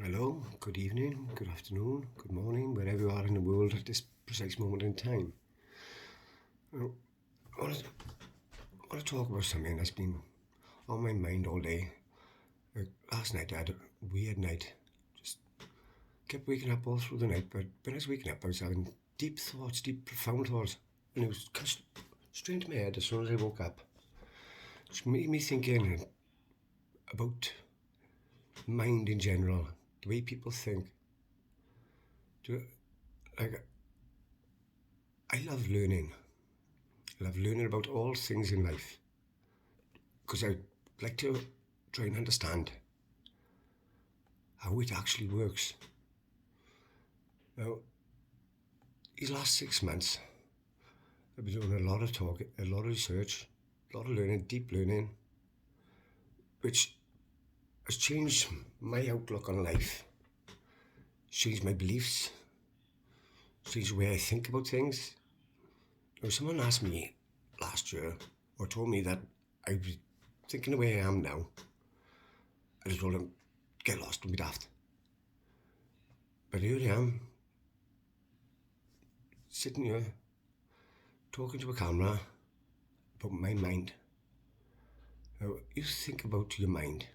Hello, good evening, good afternoon, good morning, wherever you are in the world at this precise moment in time. I want to, want to talk about something that's been on my mind all day. Last night I had a weird night. Just kept waking up all through the night, but when I was waking up, I was having deep thoughts, deep, profound thoughts, and it was straight into my head as soon as I woke up. It made me thinking about mind in general, the way people think. Do, like, I love learning. I love learning about all things in life because I like to try and understand how it actually works. Now, these last 6 months, I've been doing a lot of talk, a lot of research, a lot of learning, deep learning, which has changed my outlook on life, changed my beliefs, changed the way I think about things. Now, someone asked me last year, or told me that I was thinking the way I am now. I just told them, get lost, don't be daft. But here I am, sitting here, talking to a camera about my mind. Now, you think about your mind.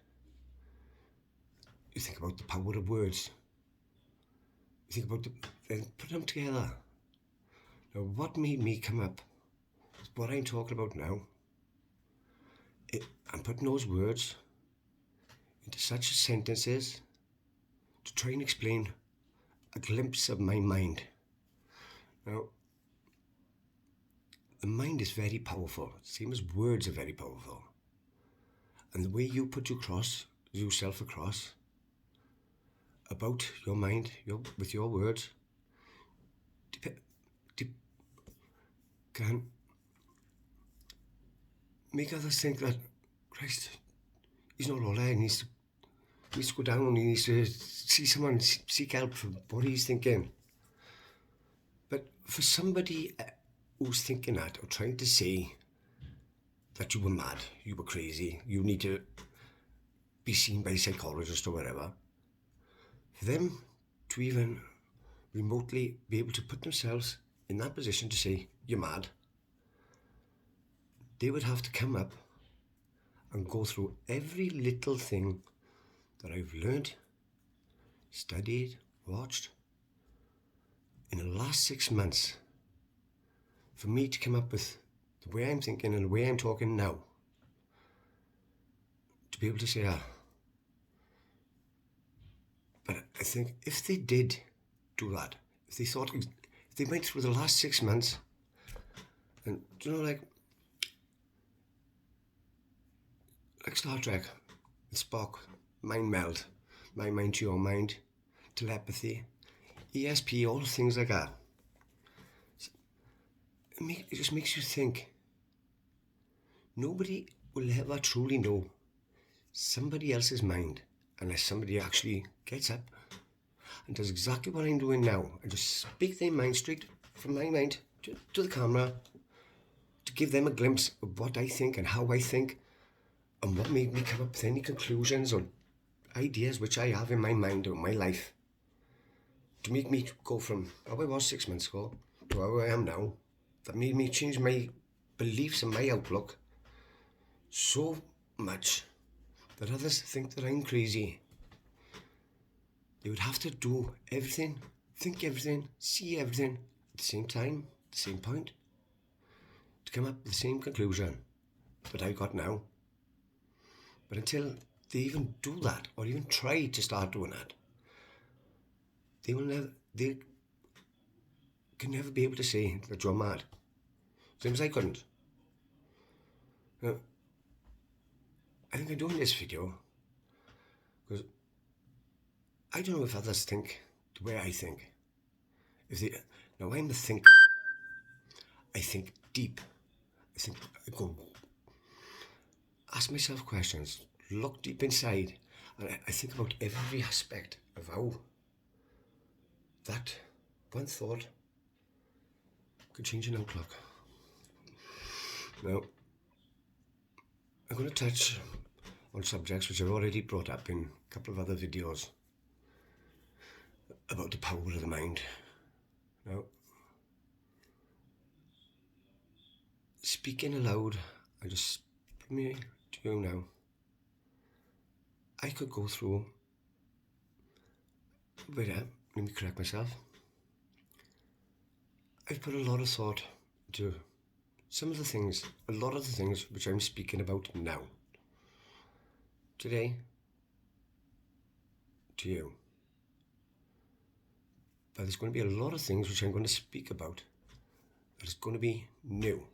You think about the power of words. You think about then put them together. Now, what made me come up with what I'm talking about now? I'm putting those words into such sentences to try and explain a glimpse of my mind. Now, the mind is very powerful, same as words are very powerful. And the way you put yourself across about your mind, with your words, can make others think that, Christ, he's not all there. He needs to go down. He needs to see someone, seek help for what he's thinking. But for somebody who's thinking that or trying to say that you were mad, you were crazy, you need to be seen by a psychologist or whatever, for them to even remotely be able to put themselves in that position to say, you're mad, they would have to come up and go through every little thing that I've learned, studied, watched in the last 6 months for me to come up with the way I'm thinking and the way I'm talking now. To be able to say, but I think if they did do that, if they went through the last 6 months, and like Star Trek, Spock, mind meld, my mind to your mind, telepathy, ESP, all things like that. It just makes you think. Nobody will ever truly know somebody else's mind unless somebody actually gets up and does exactly what I'm doing now and just speak their mind straight from my mind to the camera to give them a glimpse of what I think and how I think and what made me come up with any conclusions or ideas which I have in my mind or my life to make me go from how I was 6 months ago to how I am now. That made me change my beliefs and my outlook so much that others think that I'm crazy. They would have to do everything, think everything, see everything at the same time, at the same point, to come up with the same conclusion that I got now. But until they even do that, or even try to start doing that, they can never be able to say that you're mad. Same as I couldn't. Now, I think I'm doing this video because I don't know if others think the way I think. Now I'm a thinker. I think deep. I go, ask myself questions, look deep inside, and I think about every aspect of how that one thought could change an outlook. Now, I'm going to touch on subjects which I've already brought up in a couple of other videos. about the power of the mind. Now, speaking aloud, I just put me to you now. I could go through. Wait, let me correct myself. I've put a lot of thought into a lot of the things which I'm speaking about now. Today, to you. But there's going to be a lot of things which I'm going to speak about that is going to be new.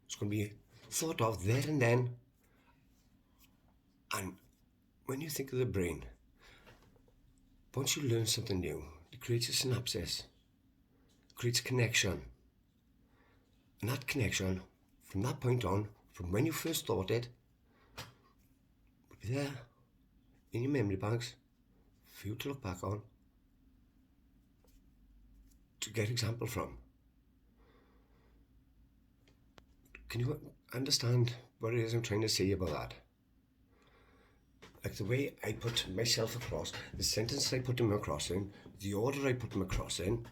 It's going to be thought of there and then. And when you think of the brain, once you learn something new, it creates a synapses, creates a connection. And that connection, from that point on, from when you first thought it, will be there in your memory banks for you to look back on, to get example from. Can you understand what it is I'm trying to say about that? Like the way I put myself across, the sentence I put them across in, the order I put them across in,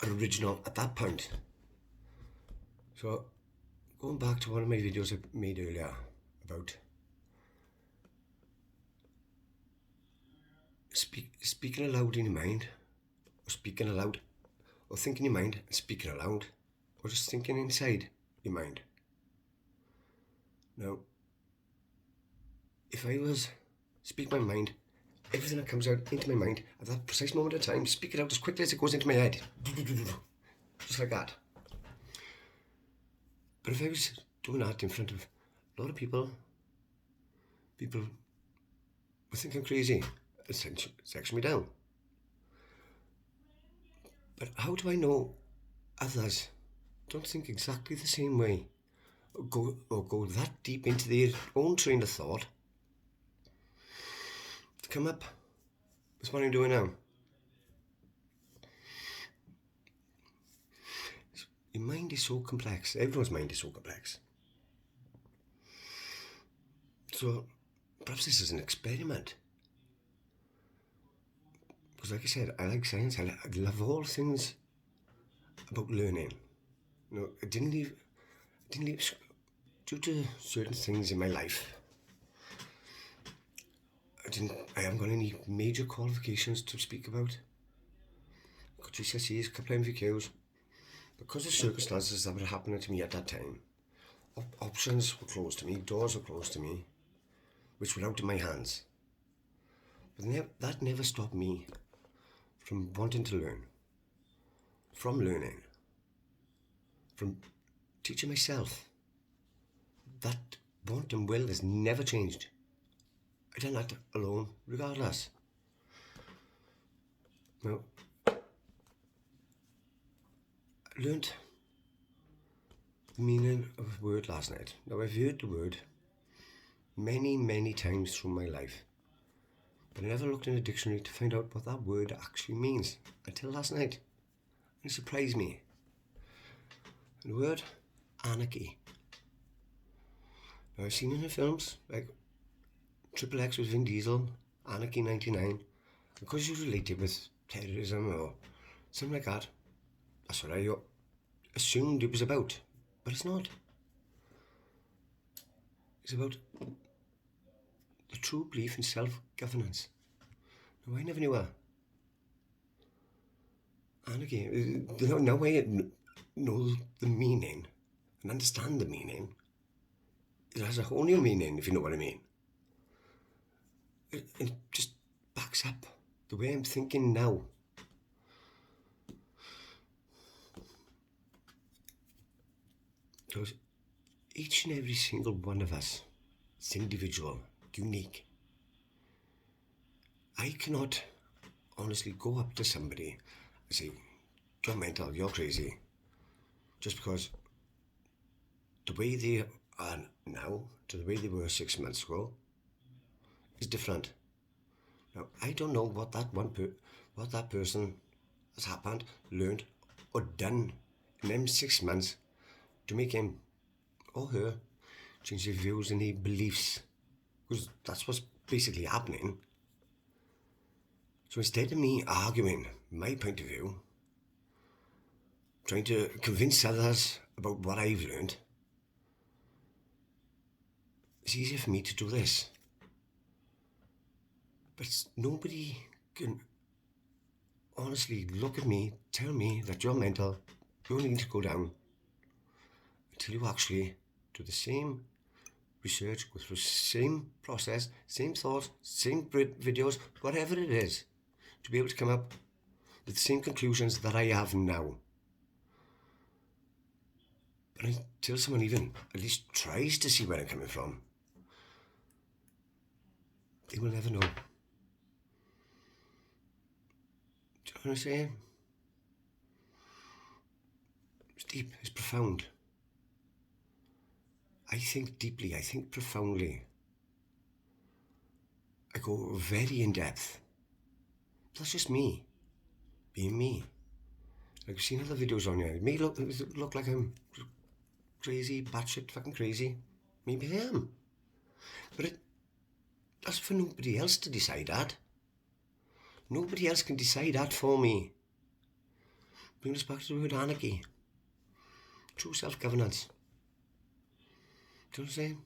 are original at that point. So, going back to one of my videos I made earlier about speaking aloud in your mind, or speaking aloud, or thinking in your mind and speaking aloud, or just thinking inside your mind. Now, if I was speak my mind, everything that comes out into my mind at that precise moment of time, speak it out as quickly as it goes into my head. Just like that. But if I was doing that in front of a lot of people would think I'm crazy. It's section me down. But how do I know others don't think exactly the same way, or go that deep into their own train of thought to come up with what I'm doing now? Your mind is so complex. Everyone's mind is so complex. So perhaps this is an experiment. Because like I said, I like science. I love all things about learning. You know, I didn't leave due to certain things in my life. I haven't got any major qualifications to speak about. Got GCSEs, a couple of MVQs. Because of circumstances that were happening to me at that time, options were closed to me, doors were closed to me, which were out of my hands. But that never stopped me from wanting to learn, from learning, from teaching myself. That want and will has never changed. I done that alone, regardless. Now, I learned the meaning of a word last night. Now, I've heard the word many, many times through my life, but I never looked in a dictionary to find out what that word actually means until last night. And it surprised me. The word anarchy. Now, I've seen in the films like Triple X with Vin Diesel, Anarchy 99. Because you relate it with terrorism or something like that, that's what I assumed it was about. But it's not. It's about the true belief in self-governance. No, I never knew that. Anarchy. Now I know the meaning and understand the meaning. It has a whole new meaning, if you know what I mean. It just backs up the way I'm thinking now. Because each and every single one of us is individual, unique. I cannot honestly go up to somebody and say, you're mental, you're crazy, just because the way they are now to the way they were 6 months ago is different. Now, I don't know what that person has happened, learned, or done in them 6 months to make him or her change their views and their beliefs, because that's what's basically happening. So instead of me arguing my point of view, trying to convince others about what I've learned, it's easier for me to do this. But nobody can honestly look at me, tell me that you're mental, you need to go down, until you actually do the same research, go through the same process, same thoughts, same videos, whatever it is, to be able to come up with the same conclusions that I have now. But until someone even at least tries to see where I'm coming from, they will never know. Do you know what I'm saying? It's deep, it's profound. I think deeply, I think profoundly. I go very in depth. That's just me, being me. Like I've seen other videos on here. It may look like I'm crazy, batshit fucking crazy. Maybe I am. But that's for nobody else to decide that. Nobody else can decide that for me. Bring us back to the word anarchy. True self-governance. Do you know what I'm saying?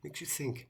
Makes you think.